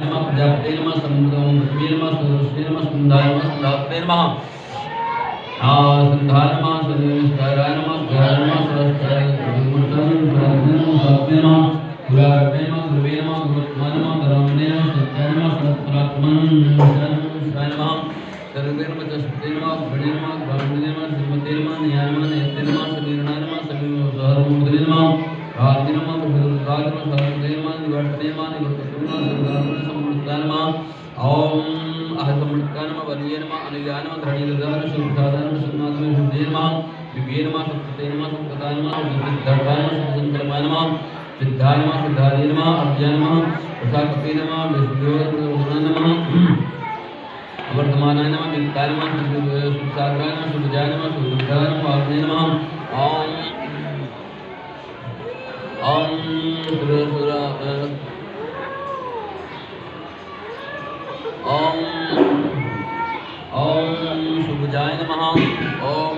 नमः प्रजापते नमः समुद्रं पृथ्वी नमः सरस्वती नमः सुंदराय नमः सुंदराय नमः संधाय नमः सदेवस्ताराय नमः गाय नमः सरस्वती गुरुमूर्तये नमः गुरुवे नमः गुरुवे नमः गुरुत्मा नमः धर्मणे नमः सत्याय नमः सत्परात्मने नमः सर्वे नमः जसते नमः गणे नमः ब्राह्मणे नमः श्रीमते नमः न्याय नमः नेते नमः समीरणाय नमः समीरसहरमुद्रे नमः राधे नमः प्रभुरुद्राय नमः सरस्वते नमः निवर्तने नमः निवर्तने नमः दुर्गामणे समृद्धाय नमः ओम अहसमृत्ताय नमः वलिये नमः अनिलाय नमः धरणीधराय शुभदाय नमः सुनात्मे शुद्धे नमः विभे नमः सत्पते नमः संपदाय नमः सिद्धार्थाय नमः संकल्पाय नमः सिद्धाय नमः सिद्धाय नमः अभ्याय नमः प्रसादपते नमः विष्णुयोगुणाय नमः वर्तमानाय नमः नित्याय नमः सुसागराय नमः सुविजयाय नमः सुविद्याय नमः वाग्ने नमः ओम ओम ओम ओम सुविजयाय नमः ओम